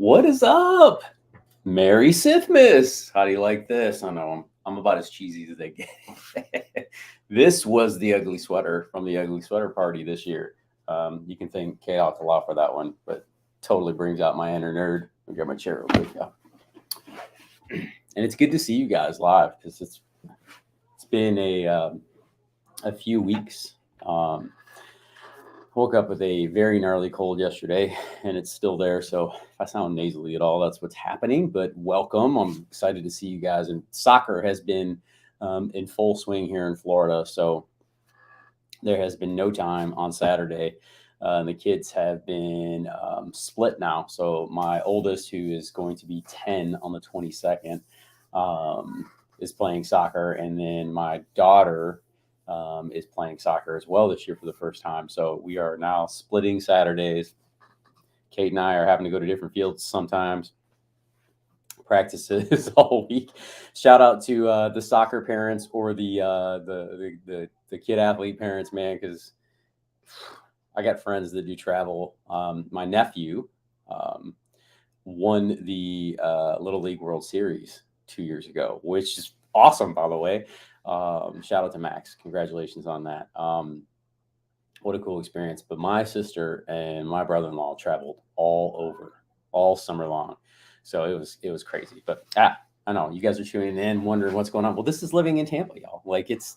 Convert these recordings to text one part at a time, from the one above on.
What is up? Merry Sithmas. How do you like this? I know I'm about as cheesy as they get. This was the ugly sweater from the ugly sweater party this year. You can thank Kate Alcala for that one, but totally brings out my inner nerd. I'll get my chair real quick. And it's good to see you guys live because it's been a few weeks. Woke up with a very gnarly cold yesterday, and it's still there. So if I sound nasally at all, that's what's happening. But welcome. I'm excited to see you guys. And soccer has been in full swing here in Florida. So there has been no time on Saturday. The kids have been split now. So my oldest, who is going to be 10 on the 22nd, is playing soccer. And then my daughter is playing soccer as well this year for the first time. So we are now splitting Saturdays. Kate and I are having to go to different fields sometimes. Practices all week. Shout out to the soccer parents or the kid athlete parents, man, because I got friends that do travel. My nephew won the Little League World Series 2 years ago, which is awesome, by the way. Shout out to Max. Congratulations on that. What a cool experience. But my sister and my brother-in-law traveled all over all summer long. So it was crazy. But I know you guys are tuning in, wondering what's going on. Well, this is living in Tampa, y'all. Like it's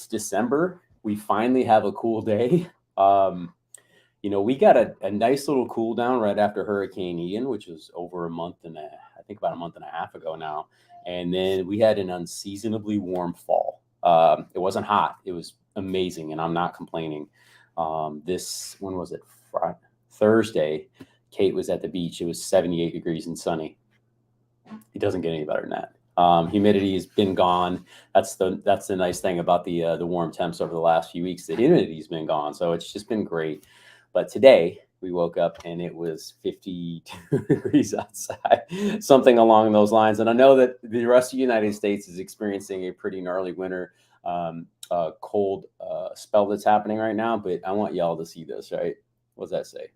December. We finally have a cool day. We got a nice little cool down right after Hurricane Ian, which was over about a month and a half ago now. And then we had an unseasonably warm fall. It wasn't hot. It was amazing, and I'm not complaining. When was it? Thursday, Kate was at the beach. It was 78 degrees and sunny. It doesn't get any better than that. Humidity has been gone. That's the nice thing about the warm temps over the last few weeks. The humidity's been gone, so it's just been great. But today we woke up and it was 52 degrees outside, something along those lines. And I know that the rest of the United States is experiencing a pretty gnarly winter, cold spell that's happening right now. But I want y'all to see this, right? What does that say?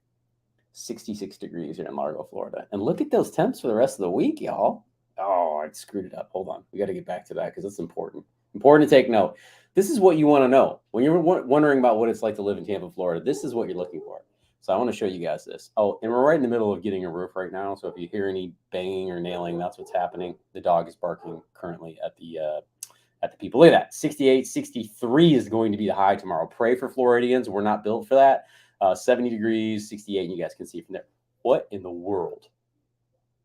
66 degrees here in Largo, Florida. And look at those temps for the rest of the week, y'all. Oh, I screwed it up. Hold on. We got to get back to that because it's important. Important to take note. This is what you want to know. When you're wondering about what it's like to live in Tampa, Florida, this is what you're looking for. So I want to show you guys this. Oh, and we're right in the middle of getting a roof right now. So if you hear any banging or nailing, that's what's happening. The dog is barking currently at the people. Look at that. 68, 63 is going to be the high tomorrow. Pray for Floridians. We're not built for that. 70 degrees, 68, and you guys can see from there. What in the world?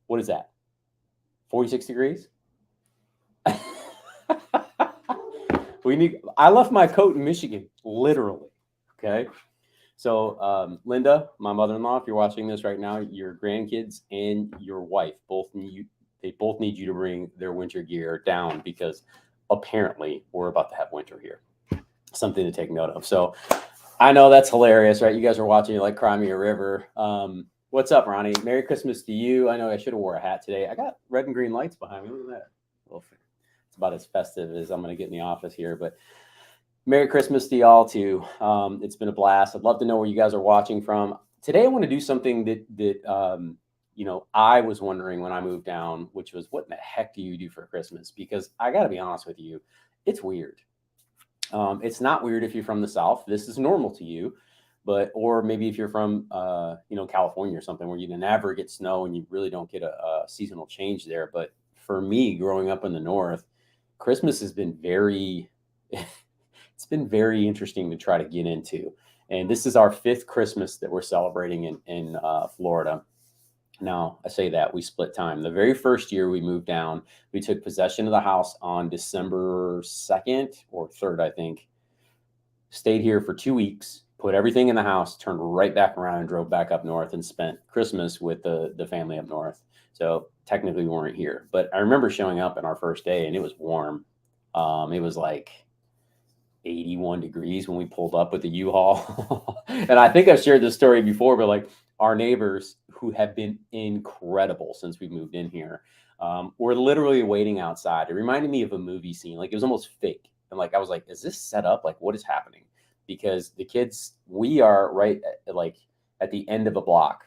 What is that? 46 degrees? I left my coat in Michigan, literally. Okay. So Linda, my mother-in-law, if you're watching this right now, your grandkids and your wife both need you to bring their winter gear down because apparently we're about to have winter here. Something to take note of. So I know that's hilarious, right? You guys are watching, you like Cry Me a River. What's up, Ronnie? Merry Christmas to you. I know I should have wore a hat today. I got red and green lights behind me. Look at that. Well, it's about as festive as I'm going to get in the office here, but Merry Christmas to y'all too. It's been a blast. I'd love to know where you guys are watching from. Today I want to do something that I was wondering when I moved down, which was what in the heck do you do for Christmas? Because I got to be honest with you, it's weird. It's not weird if you're from the South. This is normal to you, or maybe if you're from California or something where you never get snow and you really don't get a seasonal change there. But for me, growing up in the North, Christmas has been it's been very interesting to try to get into. And this is our 5th Christmas that we're celebrating in Florida. Now, I say that we split time. The very first year we moved down, we took possession of the house on December 2nd or 3rd, I think. Stayed here for 2 weeks, put everything in the house, turned right back around and drove back up north and spent Christmas with the family up north. So technically we weren't here. But I remember showing up on our first day and it was warm. It was like 81 degrees when we pulled up with the U-Haul. And I think I've shared this story before, but like our neighbors who have been incredible since we moved in here, were literally waiting outside. It reminded me of a movie scene. Like it was almost fake. And like, I was like, is this set up? Like what is happening? Because the kids, we are right at the end of a block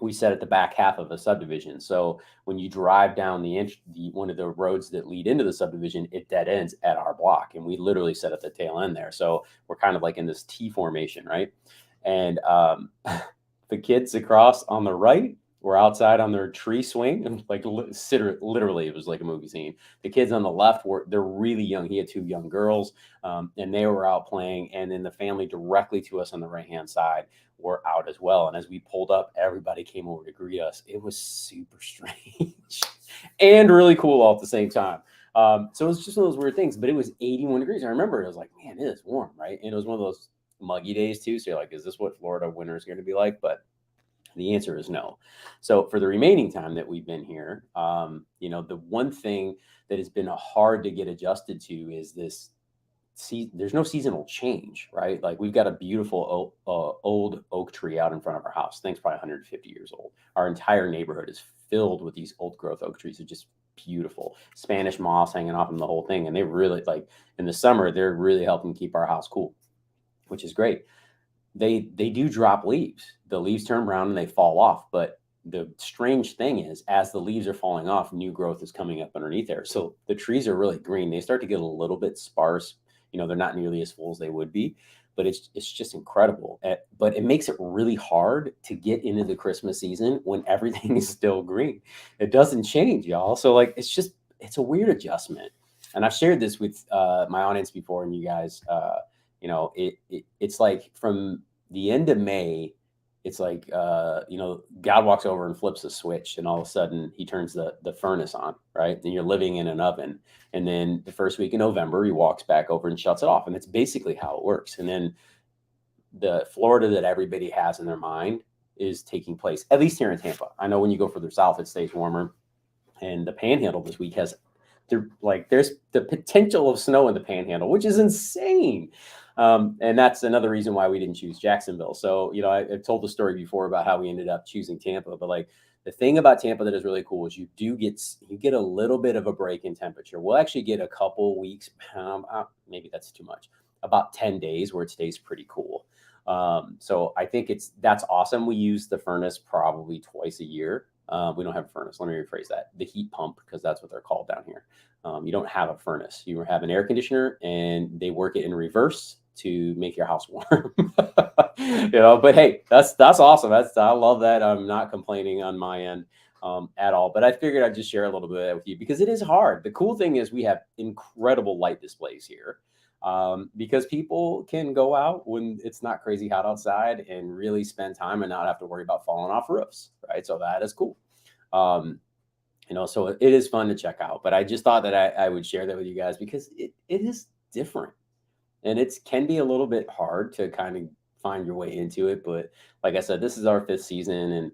we set at the back half of a subdivision. So when you drive down the one of the roads that lead into the subdivision, it dead ends at our block, and we literally set at the tail end there. So we're kind of like in this T formation, right? And the kids across on the right were outside on their tree swing, and like literally, it was like a movie scene. The kids on the left they're really young. He had two young girls, and they were out playing. And then the family directly to us on the right hand side were out as well. And as we pulled up, everybody came over to greet us. It was super strange and really cool all at the same time. So it was just one of those weird things. But it was 81 degrees. I remember it was like, man, it is warm, right? And it was one of those muggy days too. So you're like, is this what Florida winter is going to be like? But the answer is no. So for the remaining time that we've been here, the one thing that has been hard to get adjusted to is this. There's no seasonal change, right? Like we've got a beautiful old oak tree out in front of our house. Thing's probably 150 years old. Our entire neighborhood is filled with these old growth oak trees. They're just beautiful. Spanish moss hanging off them, the whole thing. And they really, like, in the summer, they're really helping keep our house cool, which is great. They do drop leaves. The leaves turn brown and they fall off. But the strange thing is, as the leaves are falling off, new growth is coming up underneath there. So the trees are really green. They start to get a little bit sparse. They're not nearly as full as they would be, but it's just incredible. But it makes it really hard to get into the Christmas season when everything is still green. It doesn't change, y'all. So like, it's a weird adjustment. And I've shared this with my audience before, and you guys, it's like from the end of May, it's like, God walks over and flips a switch, and all of a sudden he turns the furnace on, right? And you're living in an oven. And then the first week in November, he walks back over and shuts it off. And that's basically how it works. And then the Florida that everybody has in their mind is taking place, at least here in Tampa. I know when you go further south, it stays warmer. And the Panhandle this week there's the potential of snow in the Panhandle, which is insane. And that's another reason why we didn't choose Jacksonville. So, I've told the story before about how we ended up choosing Tampa, but like the thing about Tampa that is really cool is you get a little bit of a break in temperature. We'll actually get a couple weeks, maybe that's too much, about 10 days where it stays pretty cool. So I think that's awesome. We use the furnace probably twice a year. We don't have a furnace. Let me rephrase that. The heat pump, because that's what they're called down here. You don't have a furnace. You have an air conditioner, and they work it in reverse to make your house warm. But hey, that's awesome. I love that. I'm not complaining on my end at all. But I figured I'd just share a little bit of that with you because it is hard. The cool thing is we have incredible light displays here. Because people can go out when it's not crazy hot outside and really spend time and not have to worry about falling off roofs, right? So that is cool. So it is fun to check out, but I just thought that I would share that with you guys because it is different, and it can be a little bit hard to kind of find your way into it. But like I said, this is our 5th season, and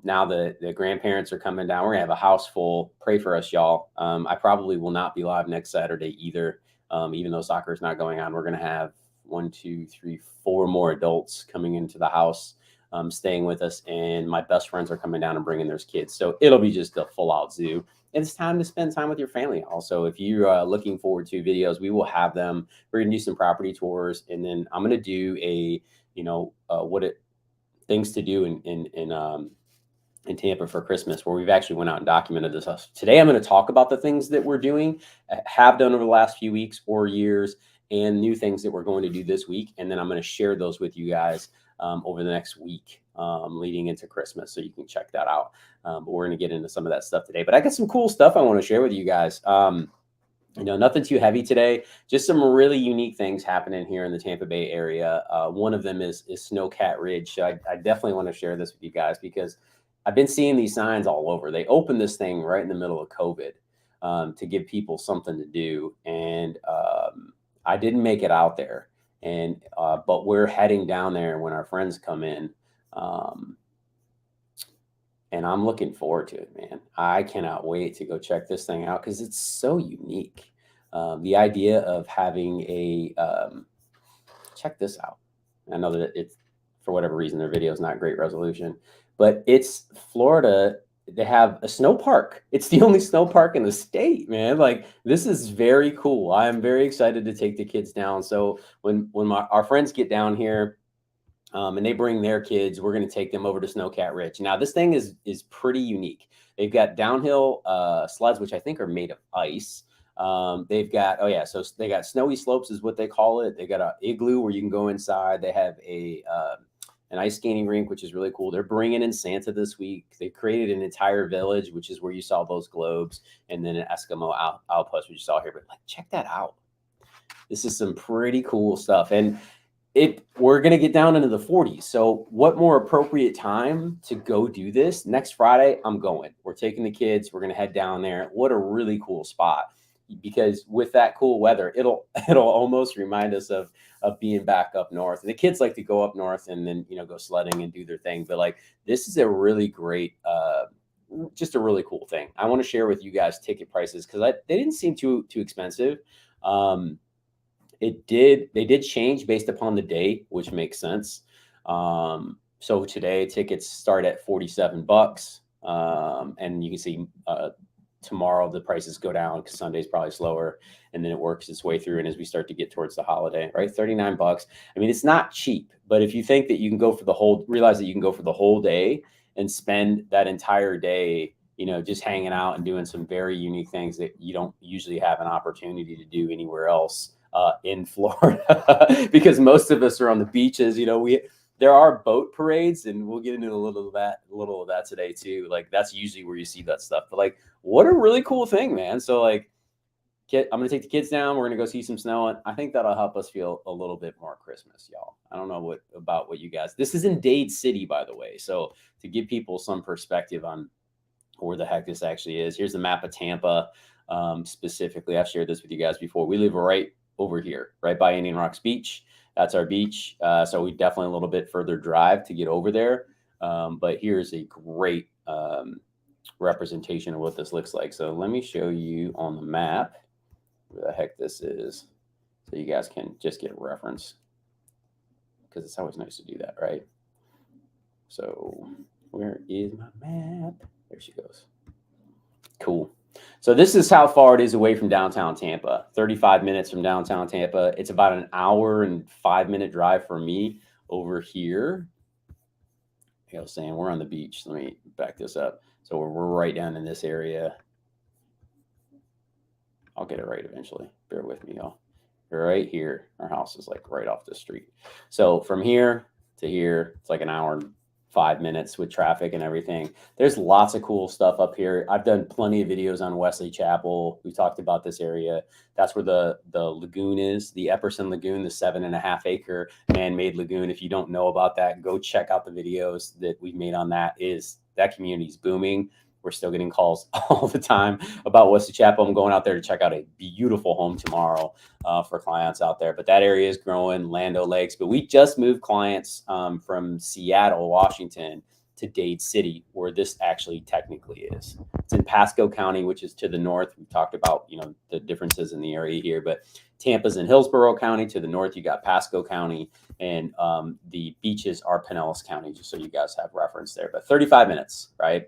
now the grandparents are coming down. We're gonna have a house full. Pray for us, y'all. I probably will not be live next Saturday either. Even though soccer is not going on, we're going to have 1, 2, 3, 4 more adults coming into the house, staying with us. And my best friends are coming down and bringing their kids. So it'll be just a full out zoo. And it's time to spend time with your family. Also, if you're looking forward to videos, we will have them. We're going to do some property tours. And then I'm going to do things to do in Tampa for Christmas, where we've actually went out and documented this. Today, I'm going to talk about the things that we're doing, have done over the last few weeks or years, and new things that we're going to do this week. And then I'm going to share those with you guys over the next week leading into Christmas. So you can check that out. But we're going to get into some of that stuff today. But I got some cool stuff I want to share with you guys. Nothing too heavy today, just some really unique things happening here in the Tampa Bay area. One of them is Snowcat Ridge. So I definitely want to share this with you guys because I've been seeing these signs all over. They opened this thing right in the middle of COVID to give people something to do. And I didn't make it out there. But we're heading down there when our friends come in. And I'm looking forward to it, man. I cannot wait to go check this thing out because it's so unique. The idea of having check this out. I know that it's, for whatever reason, their video is not great resolution, but it's Florida. They have a snow park. It's the only snow park in the state, man. Like, this is very cool. I'm very excited to take the kids down. So when our friends get down here, And they bring their kids. We're going to take them over to Snowcat Ridge. Now, this thing is pretty unique. They've got downhill sleds, which I think are made of ice. They've got, oh yeah, so they got snowy slopes is what they call it. They got an igloo where you can go inside. They have an ice skating rink, which is really cool. They're bringing in Santa this week. They created an entire village, which is where you saw those globes, and then an Eskimo outpost, which you saw here. But like, check that out. This is some pretty cool stuff. And we're going to get down into the 40s. So what more appropriate time to go do this? Next Friday, I'm going. We're taking the kids. We're going to head down there. What a really cool spot. Because with that cool weather, it'll almost remind us of being back up north. And the kids like to go up north and then, go sledding and do their thing. But like, this is a really great, just a really cool thing. I want to share with you guys ticket prices because they didn't seem too expensive. They did change based upon the day, which makes sense. So today tickets start at $47. And you can see, tomorrow the prices go down because Sunday's probably slower, and then it works its way through. And as we start to get towards the holiday, right, $39. I mean, it's not cheap, but if you think that you can go for realize that you can go for the whole day and spend that entire day, just hanging out and doing some very unique things that you don't usually have an opportunity to do anywhere else in Florida, because most of us are on the beaches. There are boat parades, and we'll get into a little of that today too. Like, that's usually where you see that stuff. But like, what a really cool thing, man. So like, I'm going to take the kids down. We're going to go see some snow. And I think that'll help us feel a little bit more Christmas, y'all. I don't know what you guys, this is in Dade City, by the way. So to give people some perspective on where the heck this actually is, here's the map of Tampa. Specifically, I've shared this with you guys before. We live right over here, right by Indian Rocks Beach. That's our beach. So we definitely a little bit further drive to get over there. But here's a great representation of what this looks like. So let me show you on the map where the heck this is, so you guys can just get a reference, because it's always nice to do that, right? So where is my map? There she goes. Cool. So this is how far it is away from downtown Tampa. 35 minutes from downtown Tampa. It's about an hour and 5-minute drive for me over here. I was saying we're on the beach. Let me back this up. So we're right down in this area. I'll get it right eventually. Bear with me, y'all. Right here. Our house is like right off the street. So from here to here, it's like an hour and 5 minutes with traffic and everything. There's lots of cool stuff up here. I've done plenty of videos on Wesley Chapel. We talked about this area. That's where the lagoon is, the Epperson Lagoon, the 7.5-acre man-made lagoon. If you don't know about that, go check out the videos that we've made on that. That community is booming. We're still getting calls all the time about Wesley Chapel. I'm going out there to check out a beautiful home tomorrow for clients out there. But that area is growing, Land O'Lakes. But we just moved clients from Seattle, Washington, to Dade City, where this actually technically is. It's in Pasco County, which is to the north. We've talked about, the differences in the area here. But Tampa's in Hillsborough County. To the north, you got Pasco County. And the beaches are Pinellas County, just so you guys have reference there. But 35 minutes, right?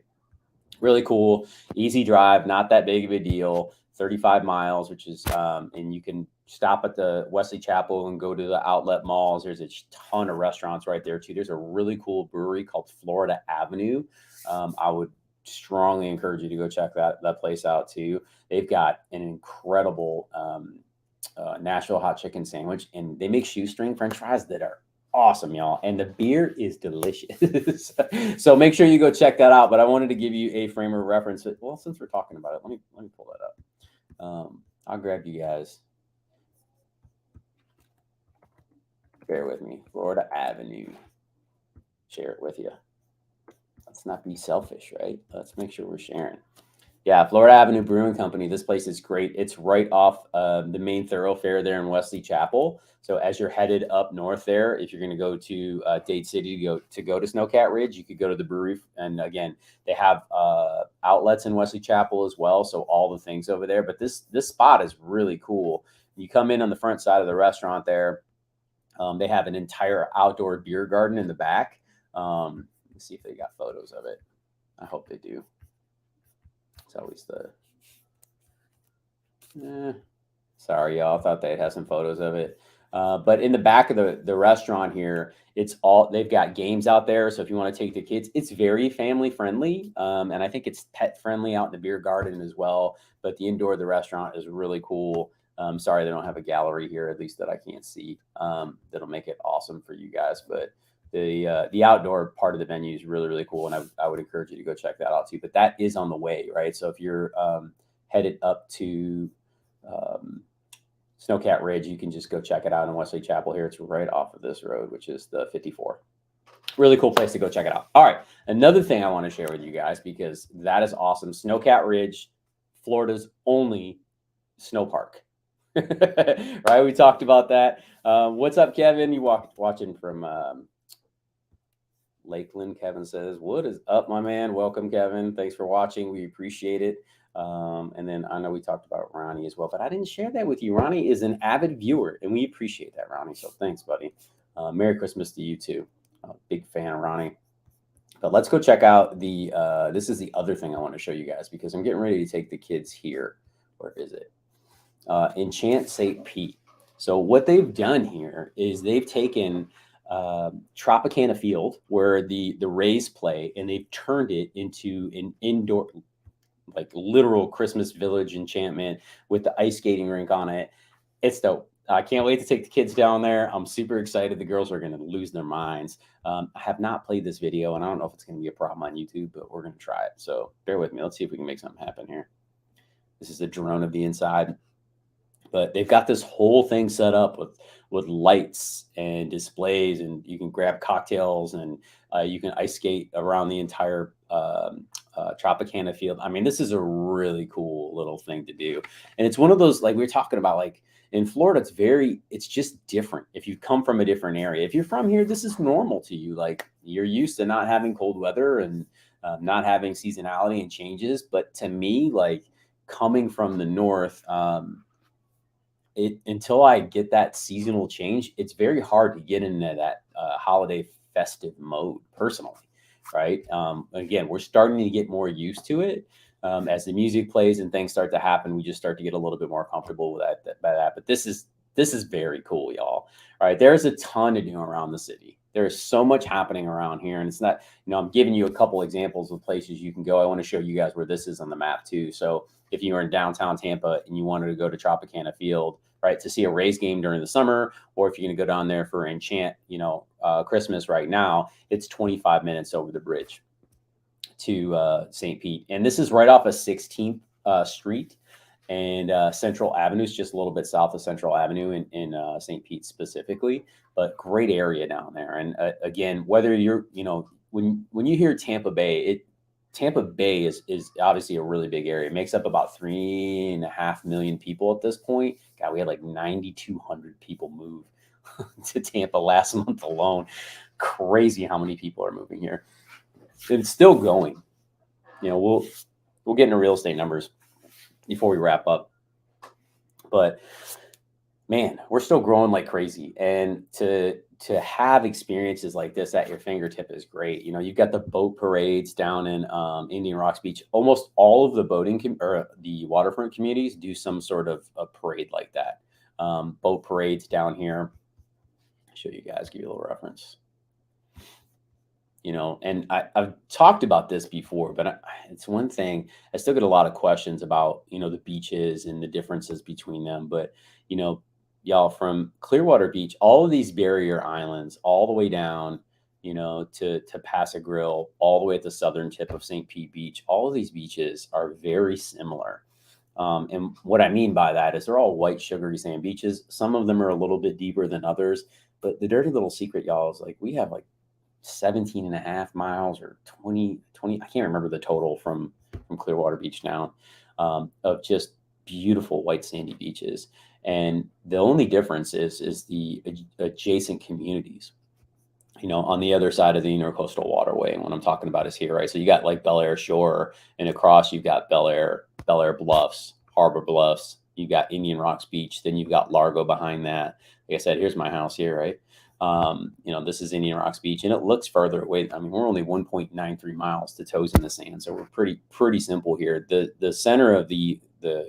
Really cool, easy drive, not that big of a deal. 35 miles, which is, and you can stop at the Wesley Chapel and go to the outlet malls. There's a ton of restaurants right there too. There's a really cool brewery called Florida Avenue. I would strongly encourage you to go check that place out too. They've got an incredible Nashville hot chicken sandwich, and they make shoestring French fries that are awesome, y'all. And the beer is delicious. So make sure you go check that out. But I wanted to give you a frame of reference. Well, since we're talking about it, let me pull that up. I'll grab you guys. Bear with me. Florida Avenue. Share it with you. Let's not be selfish, right? Let's make sure we're sharing. Yeah, Florida Avenue Brewing Company. This place is great. It's right off the main thoroughfare there in Wesley Chapel. So as you're headed up north there, if you're going to go to Dade City to go to Snowcat Ridge, you could go to the brewery. And again, they have outlets in Wesley Chapel as well. So all the things over there. But this spot is really cool. You come in on the front side of the restaurant there. They have an entire outdoor beer garden in the back. Let's see if they got photos of it. I hope they do. It's always sorry, y'all. I thought they'd have some photos of it. But in the back of the restaurant here, they've got games out there. So if you want to take the kids, it's very family friendly. And I think it's pet friendly out in the beer garden as well. But the indoor of the restaurant is really cool. Sorry, they don't have a gallery here, at least that I can't see. That'll make it awesome for you guys. But the outdoor part of the venue is really, really cool. And I would encourage you to go check that out too. But that is on the way, right? So if you're headed up to Snowcat Ridge, you can just go check it out in Wesley Chapel here. It's right off of this road, which is the 54. Really cool place to go check it out. All right. Another thing I want to share with you guys, because that is awesome. Snowcat Ridge, Florida's only snow park. Right? We talked about that. What's up, Kevin? You watching from Lakeland. Kevin says, what is up, my man? Welcome, Kevin. Thanks for watching. We appreciate it. And then I know we talked about Ronnie as well, but I didn't share that with you. Ronnie is an avid viewer, and we appreciate that, Ronnie. So thanks, buddy. Merry Christmas to you too. Big fan of Ronnie. But let's go check out this is the other thing I want to show you guys, because I'm getting ready to take the kids here. Where is it? Enchant St. Pete. So what they've done here is they've taken Tropicana Field, where the Rays play, and they've turned it into an indoor, like literal Christmas village enchantment with the ice skating rink on it. It's dope. I can't wait to take the kids down there. I'm super excited. The girls are going to lose their minds. I have not played this video, and I don't know if it's going to be a problem on YouTube, but we're going to try it. So bear with me. Let's see if we can make something happen here. This is the drone of the inside. But they've got this whole thing set up with lights and displays, and you can grab cocktails, and you can ice skate around the entire Tropicana Field. I mean, this is a really cool little thing to do. And it's one of those, like we were talking about, like in Florida, it's just different. If you come from a different area, if you're from here, this is normal to you. Like you're used to not having cold weather and not having seasonality and changes. But to me, like coming from the north, until I get that seasonal change, it's very hard to get into that holiday festive mode personally, right? Again, we're starting to get more used to it. As the music plays and things start to happen, we just start to get a little bit more comfortable with that. But this is very cool, y'all. All right, there's a ton to do around the city. There's so much happening around here, and it's not, I'm giving you a couple examples of places you can go. I want to show you guys where this is on the map too. So if you were in downtown Tampa and you wanted to go to Tropicana Field, right, to see a Rays game during the summer, or if you're going to go down there for Enchant, Christmas right now, it's 25 minutes over the bridge to St. Pete. And this is right off of 16th Street and Central Avenue. Is just a little bit south of Central Avenue in St. Pete specifically, but great area down there. And again, whether you're, when you hear Tampa Bay, Tampa Bay is obviously a really big area. It makes up about 3.5 million people at this point. God, we had like 9,200 people move to Tampa last month alone. Crazy how many people are moving here. It's still going. We'll get into real estate numbers before we wrap up. But man, we're still growing like crazy. And to have experiences like this at your fingertip is great. You've got the boat parades down in Indian Rocks Beach. Almost all of the the waterfront communities do some sort of a parade like that. Boat parades down here. I'll show you guys, give you a little reference. And I've talked about this before, but it's one thing. I still get a lot of questions about, the beaches and the differences between them. But, y'all, from Clearwater Beach, all of these barrier islands, all the way down, to Paso Grill, all the way at the southern tip of St. Pete Beach, all of these beaches are very similar. And what I mean by that is they're all white, sugary sand beaches. Some of them are a little bit deeper than others. But the dirty little secret, y'all, is like we have like 17.5 miles or 20, I can't remember the total from Clearwater Beach now, of just beautiful white sandy beaches. And the only difference is the adjacent communities, on the other side of the Intercoastal Waterway. And what I'm talking about is here, right? So you got like Bel Air Shore, and across you've got Bel Air Bluffs, Harbor Bluffs, you got Indian Rocks Beach, then you've got Largo behind that. Like I said, here's my house here, right? This is Indian Rocks Beach, and it looks further away. I mean, we're only 1.93 miles to toes in the sand, so we're pretty simple here. The center of the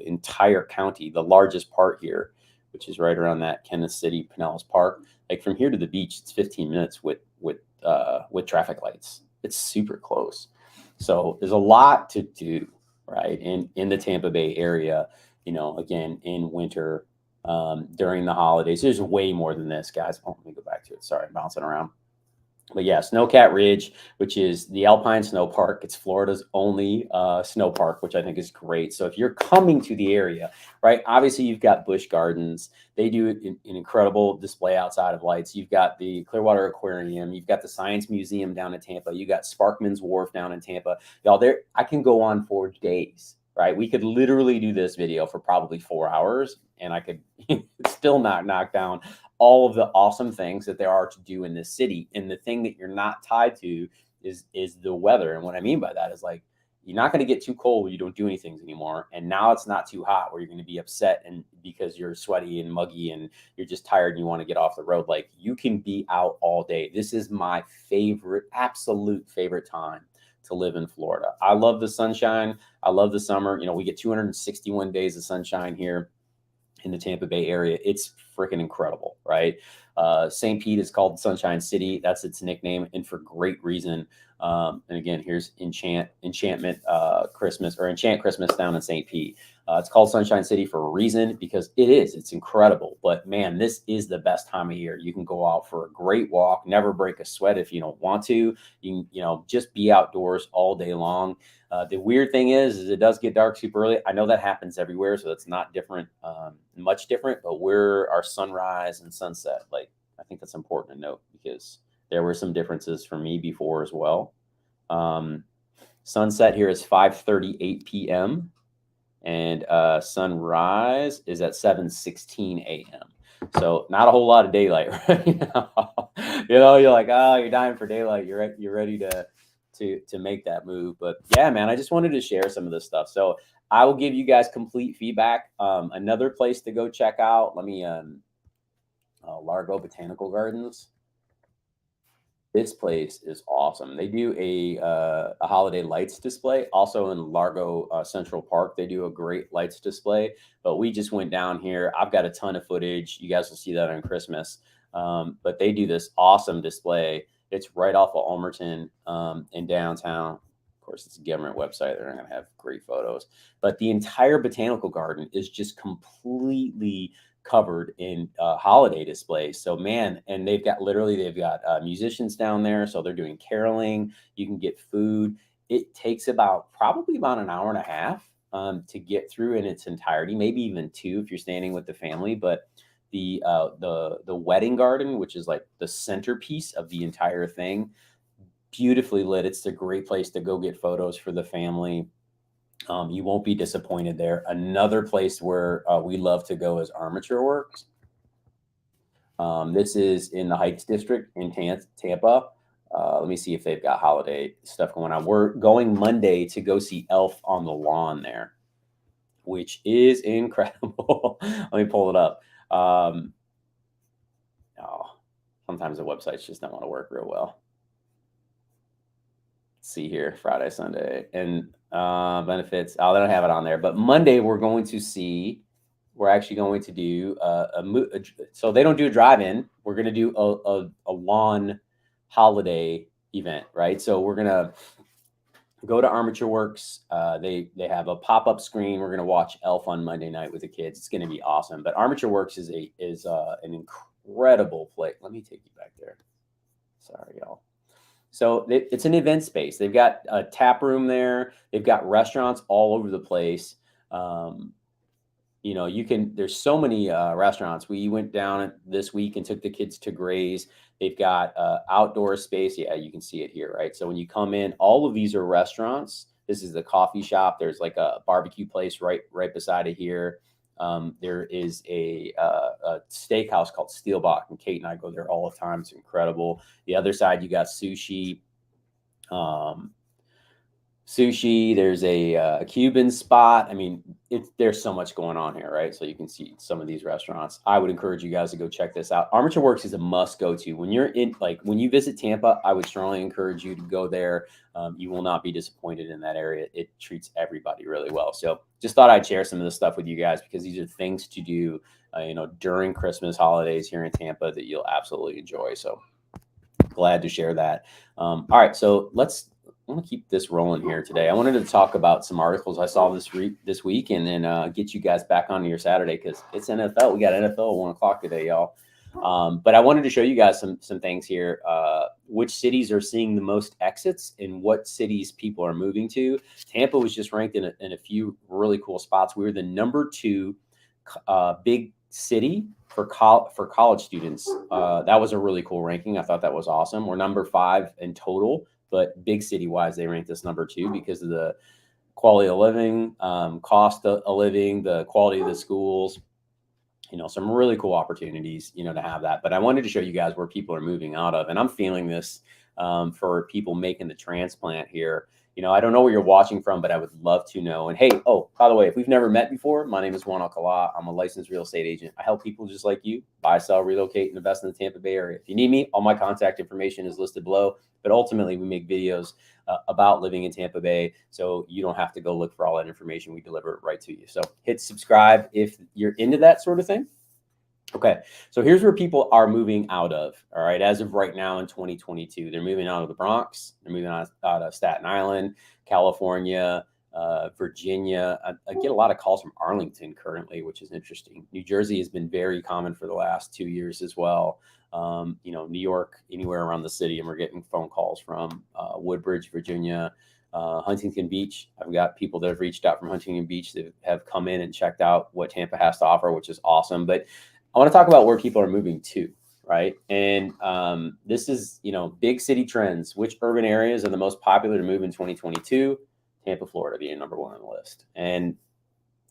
entire county, the largest part here, which is right around that Kenneth City, Pinellas Park. Like from here to the beach, it's 15 minutes with traffic lights. It's super close. So there's a lot to do, right? In the Tampa Bay area, again, in winter, during the holidays. There's way more than this, guys. Oh, let me go back to it. Sorry, I'm bouncing around. But yeah, Snowcat Ridge, which is the Alpine Snow Park. It's Florida's only snow park, which I think is great. So if you're coming to the area, right, obviously you've got Busch Gardens. They do an incredible display outside of lights. You've got the Clearwater Aquarium. You've got the Science Museum down in Tampa. You got Sparkman's Wharf down in Tampa. Y'all, there, I can go on for days, right? We could literally do this video for probably 4 hours, and I could still not knock down all of the awesome things that there are to do in this city. And the thing that you're not tied to is the weather. And what I mean by that is, like, you're not going to get too cold where you don't do anything anymore. And now it's not too hot where you're going to be upset and because you're sweaty and muggy and you're just tired and you want to get off the road. Like, you can be out all day. This is my favorite, absolute favorite time to live in Florida. I love the sunshine. I love the summer. We get 261 days of sunshine here in the Tampa Bay area. It's freaking incredible, right? St. Pete is called Sunshine City. That's its nickname, and for great reason. And again, here's Enchant Christmas, or Enchant Christmas down in St. Pete. It's called Sunshine City for a reason, because it's incredible. But man, this is the best time of year. You can go out for a great walk, never break a sweat if you don't want to. You can, just be outdoors all day long. The weird thing is it does get dark super early. I know that happens everywhere, so it's not different, much different. But our sunrise and sunset, like, I think that's important to note, because there were some differences for me before as well. Sunset here is 5:38 p.m. and sunrise is at 7:16 a.m. So not a whole lot of daylight right now. You're like, oh, you're dying for daylight. You're ready to make that move. But yeah, man, I just wanted to share some of this stuff. So I will give you guys complete feedback. Another place to go check out. Let me Largo Botanical Gardens. This place is awesome. They do a holiday lights display. Also in Largo Central Park, they do a great lights display. But we just went down here. I've got a ton of footage. You guys will see that on Christmas. But they do this awesome display. It's right off of Almerton in downtown. Of course, it's a government website. They're not going to have great photos. But the entire botanical garden is just completely covered in holiday displays. So man, and they've got musicians down there. So they're doing caroling. You can get food. It takes probably about an hour and a half to get through in its entirety, maybe even 2 if you're standing with the family. But the wedding garden, which is like the centerpiece of the entire thing, beautifully lit. It's a great place to go get photos for the family. You won't be disappointed there. Another place where we love to go is Armature Works. This is in the Heights District in Tampa. Let me see if they've got holiday stuff going on. We're going Monday to go see Elf on the Lawn there, which is incredible. Let me pull it up. Sometimes the websites just don't want to work real well. Let's see here, Friday, Sunday, and benefits. Oh, they don't have it on there. But Monday we're actually going to do so they don't do a drive-in. We're going to do a lawn holiday event, right? So we're going to go to Armature Works. They have a pop-up screen. We're going to watch Elf on Monday night with the kids. It's going to be awesome. But Armature Works is an incredible place. Let me take you back there. Sorry, y'all. So it's an event space. They've got a tap room there. They've got restaurants all over the place. There's so many restaurants. We went down this week and took the kids to Gray's. They've got outdoor space. Yeah, you can see it here, right? So when you come in, all of these are restaurants. This is the coffee shop. There's like a barbecue place right beside it here. There is a steakhouse called Steelbach, and Kate and I go there all the time. It's incredible. The other side, you got sushi. sushi. There's a Cuban spot. I mean, there's so much going on here, right? So you can see some of these restaurants. I would encourage you guys to go check this out. Armature Works is a must go to when you're in, like when you visit Tampa. I would strongly encourage you to go there. You will not be disappointed in that area. It treats everybody really well. So just thought I'd share some of this stuff with you guys because these are things to do, during Christmas holidays here in Tampa that you'll absolutely enjoy. So glad to share that. All right, so I want to keep this rolling here today. I wanted to talk about some articles I saw this week, and then get you guys back onto your Saturday because it's NFL. We got NFL at 1:00 today, y'all. But I wanted to show you guys some things here. Which cities are seeing the most exits, and what cities people are moving to. Tampa was just ranked in a few really cool spots. We were the number 2 big city for college students. That was a really cool ranking. I thought that was awesome. We're number 5 in total, but big city wise, they ranked us number 2 because of the quality of living, cost of living, the quality of the schools. Some really cool opportunities, to have that. But I wanted to show you guys where people are moving out of, and I'm feeling this for people making the transplant here. I don't know where you're watching from, but I would love to know. And hey, by the way, if we've never met before, my name is Juan Alcala. I'm a licensed real estate agent. I help people just like you buy, sell, relocate, and invest in the Tampa Bay area. If you need me, all my contact information is listed below. But ultimately, we make videos about living in Tampa Bay, so you don't have to go look for all that information. We deliver it right to you. So hit subscribe if you're into that sort of thing. Okay, so here's where people are moving out of. All right, as of right now in 2022, they're moving out of the Bronx. They're moving out of Staten Island, California, Virginia. I get a lot of calls from Arlington currently, which is interesting. New Jersey has been very common for the last 2 years as well. New York, anywhere around the city, and we're getting phone calls from Woodbridge, Virginia, Huntington Beach. I've got people that have reached out from Huntington Beach that have come in and checked out what Tampa has to offer, which is awesome. But I want to talk about where people are moving to, right? And this is, big city trends. Which urban areas are the most popular to move in 2022? Tampa, Florida being number 1 on the list. And,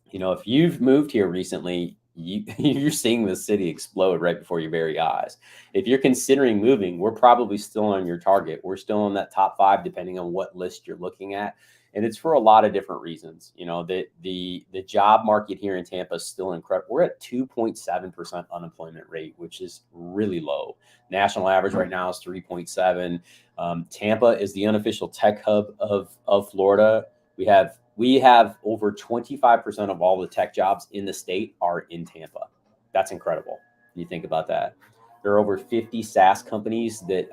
if you've moved here recently, you're seeing the city explode right before your very eyes. If you're considering moving, we're probably still on your target. We're still on that top 5, depending on what list you're looking at. And it's for a lot of different reasons. The job market here in Tampa is still incredible. We're at 2.7% unemployment rate, which is really low. National average right now is 3.7. Tampa is the unofficial tech hub of Florida. We have over 25% of all the tech jobs in the state are in Tampa. That's incredible. You think about that. There are over 50 SaaS companies that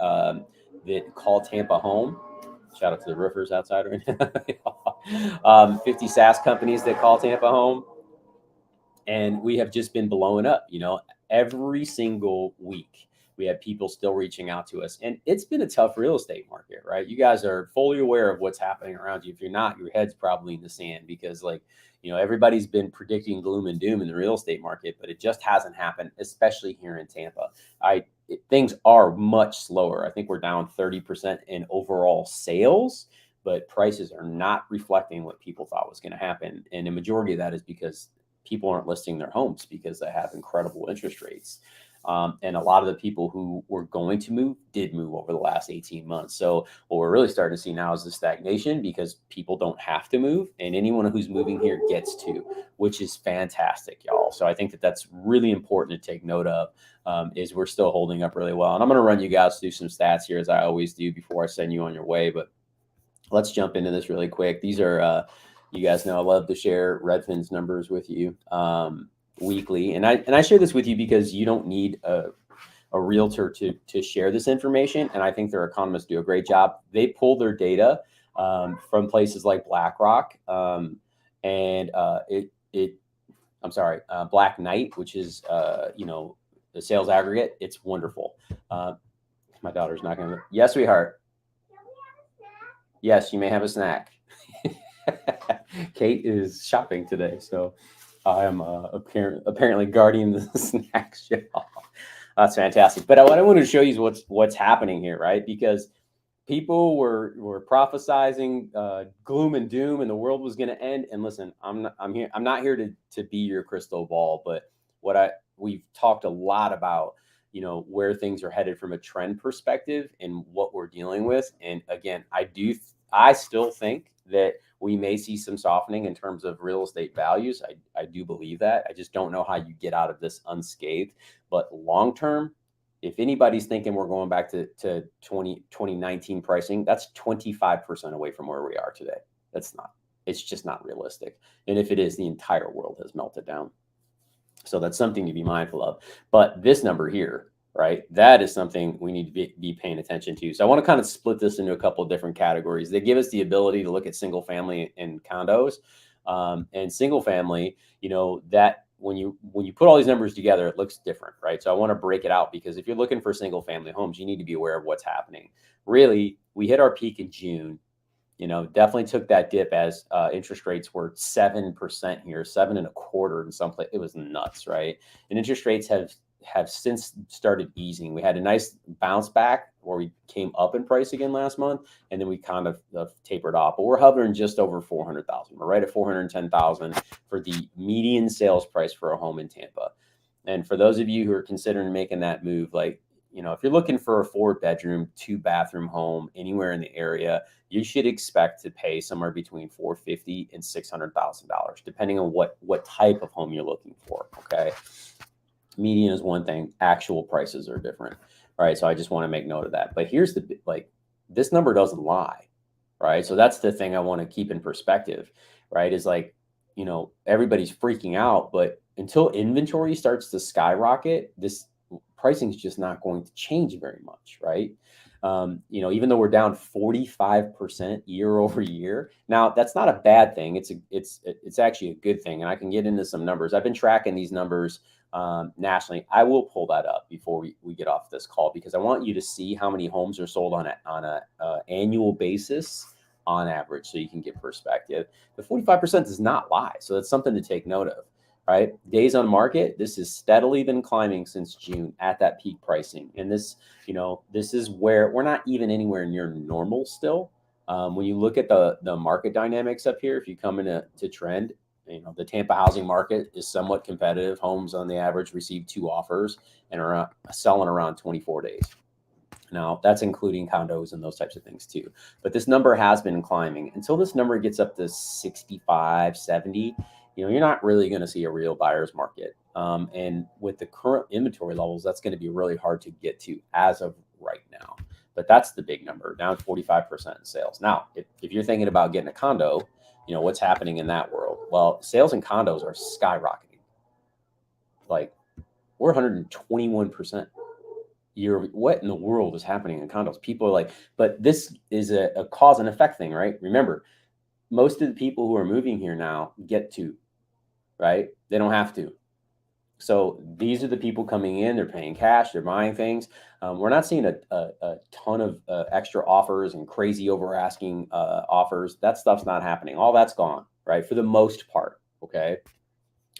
call Tampa home. Shout out to the roofers outside right now. 50 SaaS companies that call Tampa home. And we have just been blowing up, every single week. We have people still reaching out to us. And it's been a tough real estate market, right? You guys are fully aware of what's happening around you. If you're not, your head's probably in the sand because everybody's been predicting gloom and doom in the real estate market, but it just hasn't happened, especially here in Tampa. Things are much slower. I think we're down 30% in overall sales, but prices are not reflecting what people thought was going to happen. And the majority of that is because people aren't listing their homes because they have incredible interest rates. And a lot of the people who were going to move did move over the last 18 months. So what we're really starting to see now is the stagnation because people don't have to move, and anyone who's moving here gets to, which is fantastic, y'all. So I think that that's really important to take note of, is we're still holding up really well. And I'm going to run you guys through some stats here as I always do before I send you on your way. But let's jump into this really quick. These are, you guys know I love to share Redfin's numbers with you weekly. And I share this with you because you don't need a realtor to share this information. And I think their economists do a great job. They pull their data from places like BlackRock Black Knight, which is, the sales aggregate. It's wonderful. My daughter's not going to. Yes, sweetheart. Yes, you may have a snack. Kate is shopping today, so I am apparently guarding the snacks. That's fantastic. But what I wanted to show you is what's happening here, right? Because people were prophesizing gloom and doom, and the world was going to end. And listen, I'm not here to be your crystal ball, but we've talked a lot about, where things are headed from a trend perspective and what we're dealing with. And again, I still think that we may see some softening in terms of real estate values. I do believe that. I just don't know how you get out of this unscathed. But long term, if anybody's thinking we're going back to 2019 pricing, that's 25% away from where we are today. It's just not realistic. And if it is, the entire world has melted down. So that's something to be mindful of. But this number here, right, that is something we need to be paying attention to. So I want to kind of split this into a couple of different categories. They give us the ability to look at single family and condos. And single family, that when you put all these numbers together, it looks different, right? So I want to break it out, because if you're looking for single family homes, you need to be aware of what's happening. Really, we hit our peak in June. Definitely took that dip as interest rates were 7% here, 7.25% in some place. It was nuts, right? And interest rates have since started easing. We had a nice bounce back where we came up in price again last month, and then we kind of tapered off. But we're hovering just over 400,000. We're right at 410,000 for the median sales price for a home in Tampa. And for those of you who are considering making that move, if you're looking for a 4-bedroom, 2-bathroom home anywhere in the area, you should expect to pay somewhere between $450,000 and $600,000, depending on what type of home you're looking for. Okay. Median is one thing. Actual prices are different. Right. So I just want to make note of that. But here's this number doesn't lie. Right. So that's the thing I want to keep in perspective. Right. Is everybody's freaking out, but until inventory starts to skyrocket, this pricing is just not going to change very much, right? Even though we're down 45% year over year, now that's not a bad thing. It's actually a good thing, and I can get into some numbers. I've been tracking these numbers nationally. I will pull that up before we get off this call, because I want you to see how many homes are sold on a annual basis on average, so you can get perspective. The 45% does not lie, so that's something to take note of. Right? Days on market, this has steadily been climbing since June at that peak pricing. And this is where we're not even anywhere near normal still. When you look at the market dynamics up here, if you come into trend, the Tampa housing market is somewhat competitive. Homes on the average receive 2 offers and are selling around 24 days. Now, that's including condos and those types of things too. But this number has been climbing until this number gets up to 65, 70. You're not really going to see a real buyer's market. And with the current inventory levels, that's going to be really hard to get to as of right now. But that's the big number, down 45% in sales. Now, if you're thinking about getting a condo, what's happening in that world? Well, sales in condos are skyrocketing. We're 121% year. What in the world is happening in condos? People are but this is a cause and effect thing, right? Remember, most of the people who are moving here now get to, right? They don't have to. So these are the people coming in, they're paying cash, they're buying things. We're not seeing a ton of extra offers and crazy over asking offers. That stuff's not happening. All that's gone, right? For the most part. Okay.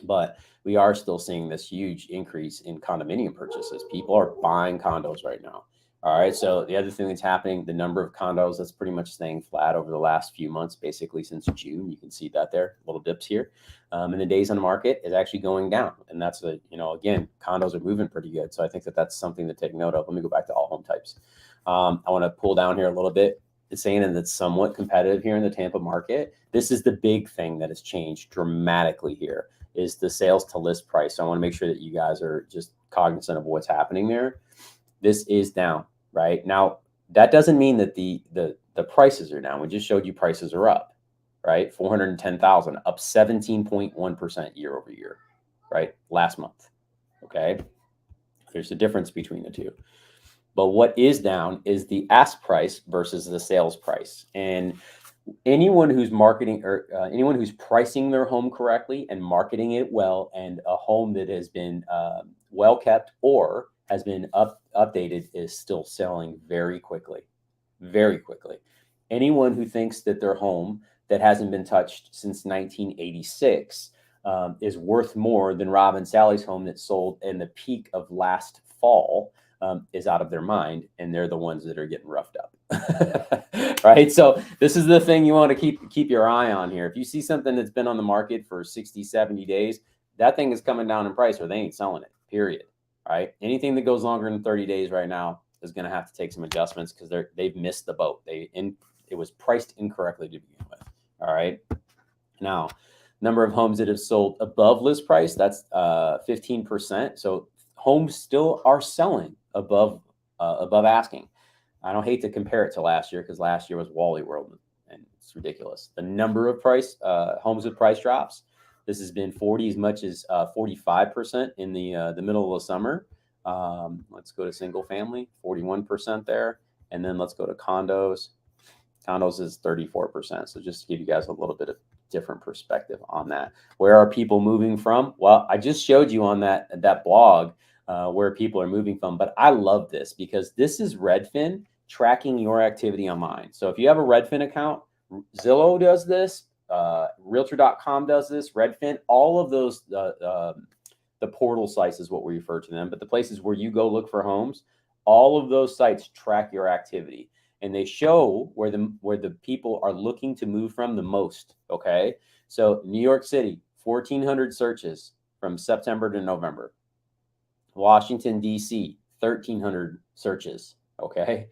But we are still seeing this huge increase in condominium purchases. People are buying condos right now. All right. So the other thing that's happening, the number of condos that's pretty much staying flat over the last few months, basically since June. You can see that there, little dips here. And the days on the market is actually going down. And that's again, condos are moving pretty good. So I think that's something to take note of. Let me go back to all home types. I want to pull down here a little bit. It's saying that it's somewhat competitive here in the Tampa market. This is the big thing that has changed dramatically here, is the sales to list price. So I want to make sure that you guys are just cognizant of what's happening there. This is down, right? Now, that doesn't mean that the prices are down. We just showed you prices are up, right? 410,000, up 17.1% year over year, right? Last month, okay? There's a difference between the two. But what is down is the ask price versus the sales price. And anyone who's marketing or anyone who's pricing their home correctly and marketing it well, and a home that has been well kept or has been updated is still selling very quickly, very quickly. Anyone who thinks that their home that hasn't been touched since 1986 is worth more than Rob and Sally's home that sold in the peak of last fall is out of their mind, and they're the ones that are getting roughed up. Right? So this is the thing you want to keep your eye on here. If you see something that's been on the market for 60, 70 days, that thing is coming down in price, or they ain't selling it, period. Right? Anything that goes longer than 30 days right now is going to have to take some adjustments, because they've missed the boat. It was priced incorrectly to begin with. All right. Now, number of homes that have sold above list price, that's 15%. So homes still are selling above asking. I don't hate to compare it to last year because last year was Wally World and it's ridiculous. The number of homes with price drops. This has been 40 as much as 45% in the middle of the summer. Let's go to single family, 41% there, and then let's go to condos. Condos is 34%. So just to give you guys a little bit of different perspective on that. Where are people moving from? Well, I just showed you on that blog where people are moving from, but I love this because this is Redfin tracking your activity online. So if you have a Redfin account, Zillow does this, Realtor.com does this, Redfin, all of those, the portal sites is what we refer to them, but the places where you go look for homes, all of those sites track your activity. And they show where the people are looking to move from the most. Okay, so New York City, 1,400 searches from September to November. Washington D.C., 1,300 searches. Okay,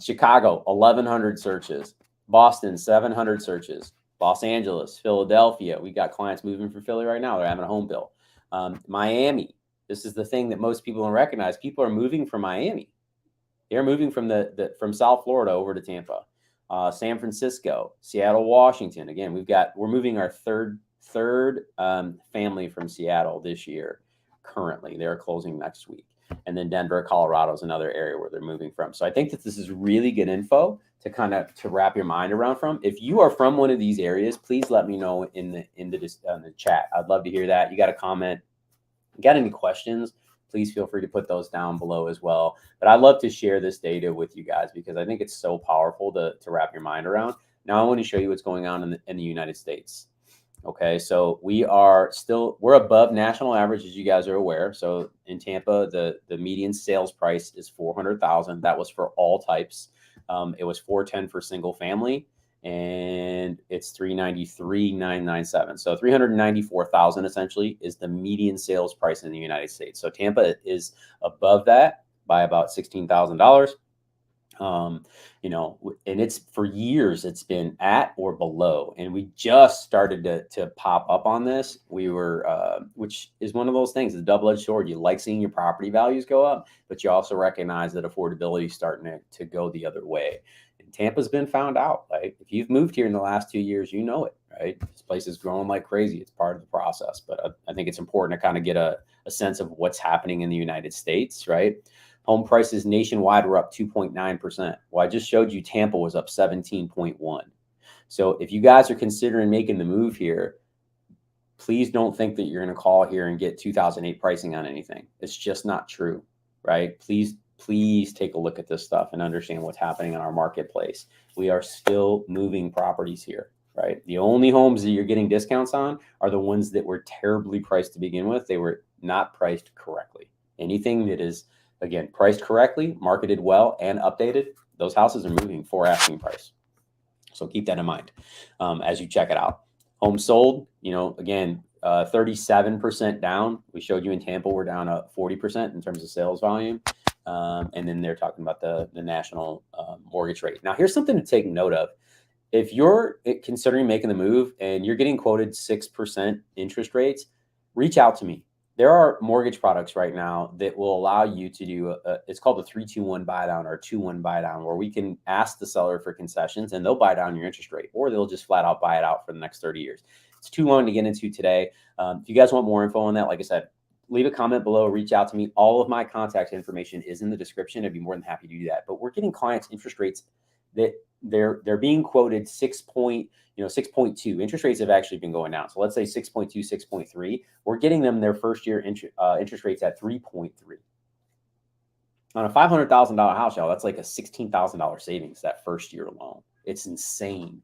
Chicago, 1,100 searches. Boston, 700 searches. Los Angeles, Philadelphia, we got clients moving from Philly right now. They're having a home bill. Miami, this is the thing that most people don't recognize. People are moving from Miami. They're moving from from South Florida over to Tampa, San Francisco, Seattle, Washington. Again, we're moving our third family from Seattle this year. Currently, they're closing next week, and then Denver, Colorado is another area where they're moving from. So I think that this is really good info to wrap your mind around from. If you are from one of these areas, please let me know in the chat. I'd love to hear that. You got a comment? You got any questions? Please feel free to put those down below as well. But I love to share this data with you guys because I think it's so powerful to wrap your mind around. Now I want to show you what's going on in the United States. Okay, so we're above national average, as you guys are aware. So in Tampa, the median sales price is $400,000. That was for all types. It was $410 for single family, and it's $393,997. So $394,000 essentially is the median sales price in the United States. So Tampa is above that by about $16,000. And it's for years it's been at or below, and we just started to pop up on this. We were, which is one of those things, a double-edged sword. You like seeing your property values go up, but you also recognize that affordability is starting to go the other way. And Tampa's been found out. Like if you've moved here in the last 2 years, you know it, right? This place is growing like crazy. It's part of the process, but I think it's important to kind of get a sense of what's happening in the United States, right? Home prices nationwide were up 2.9%. Well, I just showed you Tampa was up 17.1. So if you guys are considering making the move here, please don't think that you're going to call here and get 2008 pricing on anything. It's just not true, right? Please take a look at this stuff and understand what's happening in our marketplace. We are still moving properties here, right? The only homes that you're getting discounts on are the ones that were terribly priced to begin with. They were not priced correctly. Anything that is, again, priced correctly, marketed well, and updated, those houses are moving for asking price. So keep that in mind as you check it out. Homes sold, again, 37% down. We showed you in Tampa, we're down 40% in terms of sales volume. And then they're talking about the national mortgage rate. Now, here's something to take note of. If you're considering making the move and you're getting quoted 6% interest rates, reach out to me. There are mortgage products right now that will allow you to do it's called a 3-2-1 buy down or 2-1 buy down, where we can ask the seller for concessions and they'll buy down your interest rate, or they'll just flat out buy it out for the next 30 years. It's too long to get into today. If you guys want more info on that, like I said, leave a comment below, reach out to me. All of my contact information is in the description. I'd be more than happy to do that. But we're getting clients interest rates that they're being quoted 6.2. Interest rates have actually been going down. So let's say 6.2, 6.3. We're getting them their first year interest rates at 3.3. On a $500,000 house, y'all, that's like a $16,000 savings that first year alone. It's insane.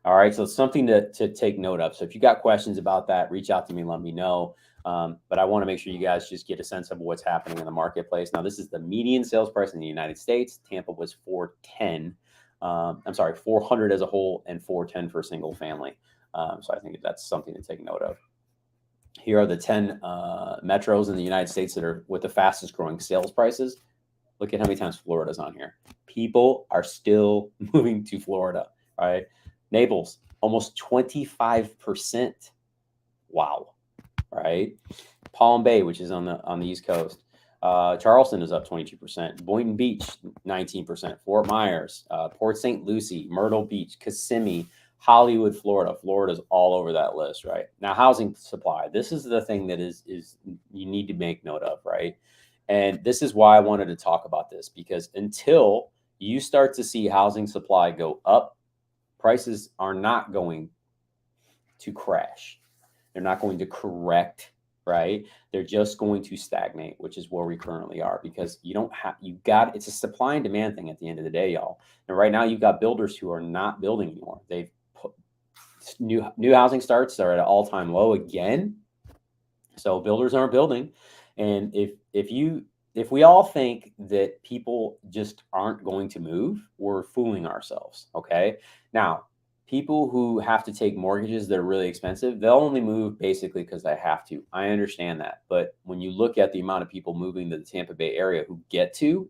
All right, so it's something to take note of. So if you got questions about that, reach out to me and let me know. But I want to make sure you guys just get a sense of what's happening in the marketplace. Now, this is the median sales price in the United States. Tampa was 410. 400 as a whole, and 410 for single family. So I think that's something to take note of. Here are the 10 metros in the United States that are with the fastest growing sales prices. Look at how many times Florida's on here. People are still moving to Florida, all right? Naples, almost 25%. Wow. Right. Palm Bay, which is on the East Coast. Charleston is up 22%. Boynton Beach, 19%. Fort Myers, Port St. Lucie, Myrtle Beach, Kissimmee, Hollywood, Florida. Florida's all over that list, right? Now, housing supply. This is the thing that is you need to make note of, right? And this is why I wanted to talk about this, because until you start to see housing supply go up, prices are not going to crash. They're not going to correct, right? They're just going to stagnate, which is where we currently are, because it's a supply and demand thing at the end of the day, y'all. And right now you've got builders who are not building anymore. They've put new housing starts are at an all-time low again. So builders aren't building. And if we all think that people just aren't going to move, we're fooling ourselves. Okay. Now, people who have to take mortgages that are really expensive, they'll only move basically because they have to. I understand that. But when you look at the amount of people moving to the Tampa Bay area who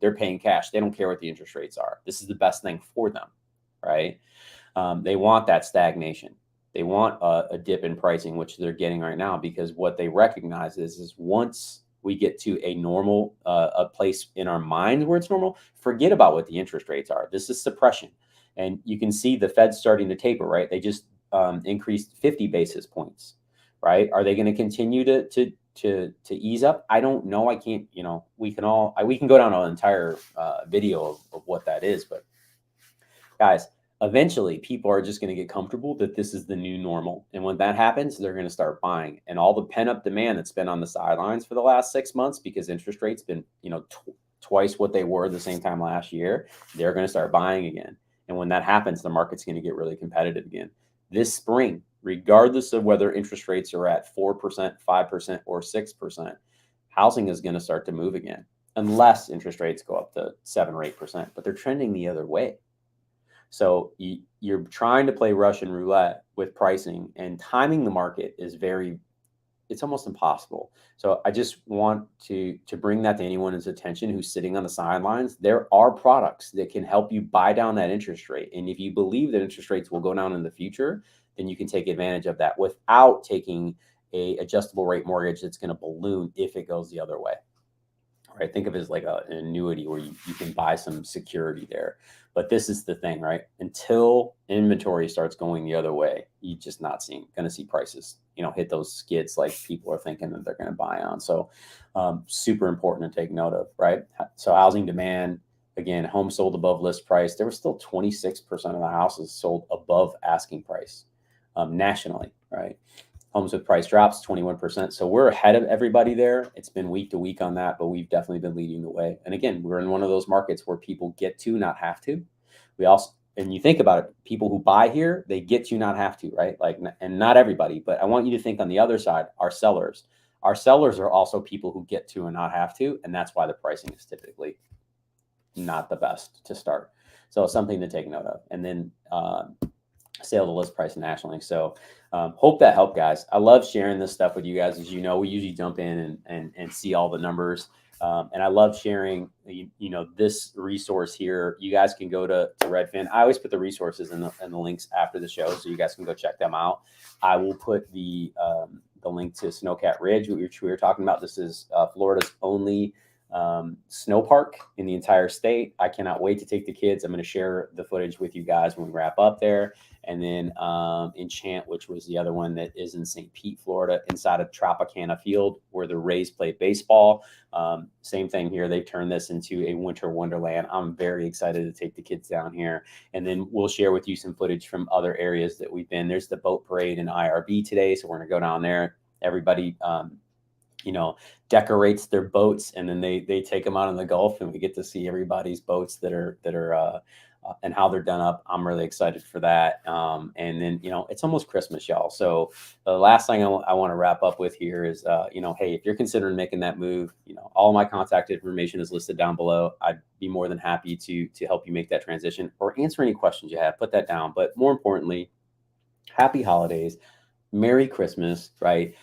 they're paying cash. They don't care what the interest rates are. This is the best thing for them, right? They want that stagnation. They want a dip in pricing, which they're getting right now, because what they recognize is once we get to a normal, a place in our mind where it's normal, forget about what the interest rates are. This is suppression. And you can see the Fed's starting to taper, right? They just increased 50 basis points, right? Are they going to continue to ease up? I don't know. I can't, we can go down an entire video of what that is. But guys, eventually people are just going to get comfortable that this is the new normal. And when that happens, they're going to start buying. And all the pent up demand that's been on the sidelines for the last 6 months, because interest rates been, twice what they were the same time last year, they're going to start buying again. And when that happens, the market's going to get really competitive again. This spring, regardless of whether interest rates are at 4%, 5%, or 6%, housing is going to start to move again, unless interest rates go up to 7 or 8%, but they're trending the other way. So you're trying to play Russian roulette with pricing, and timing the market is it's almost impossible. So I just want to bring that to anyone's attention who's sitting on the sidelines. There are products that can help you buy down that interest rate. And if you believe that interest rates will go down in the future, then you can take advantage of that without taking a adjustable rate mortgage that's going to balloon if it goes the other way. Right? Think of it as like an annuity where you can buy some security there. But this is the thing, right? Until inventory starts going the other way, you're just not going to see prices, hit those skids like people are thinking that they're going to buy on. So super important to take note of, right? So housing demand, again, homes sold above list price. There was still 26% of the houses sold above asking price nationally, right? Homes with price drops, 21%. So we're ahead of everybody there. It's been week to week on that, but we've definitely been leading the way. And again, we're in one of those markets where people get to, not have to. And you think about it, people who buy here, they get to, not have to, right? And not everybody, but I want you to think on the other side, our sellers. Our sellers are also people who get to and not have to. And that's why the pricing is typically not the best to start. So something to take note of. And then sale to list price nationally. So hope that helped, guys. I love sharing this stuff with you guys. As you know, we usually jump in and see all the numbers. And I love sharing, this resource here. You guys can go to Redfin. I always put the resources in the links after the show, so you guys can go check them out. I will put the link to Snowcat Ridge, which we were talking about. This is Florida's only snow park in the entire state. I cannot wait to take the kids. I'm going to share the footage with you guys when we wrap up there. And then Enchant, which was the other one that is in St. Pete, Florida, inside of Tropicana Field, where the Rays play baseball. Same thing here. They turned this into a winter wonderland. I'm very excited to take the kids down here. And then we'll share with you some footage from other areas that we've been. There's the boat parade in IRB today, so we're going to go down there. Everybody decorates their boats, and then they take them out in the Gulf, and we get to see everybody's boats that are and how they're done up. I'm really excited for that. And then, it's almost Christmas, y'all. So the last thing I want to wrap up with here is, hey, if you're considering making that move, all my contact information is listed down below. I'd be more than happy to help you make that transition or answer any questions you have. Put that down. But more importantly, happy holidays, Merry Christmas, right?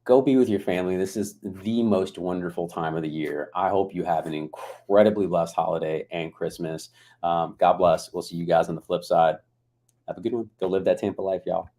Go be with your family. This is the most wonderful time of the year. I hope you have an incredibly blessed holiday and Christmas. God bless. We'll see you guys on the flip side. Have a good one. Go live that Tampa life, y'all.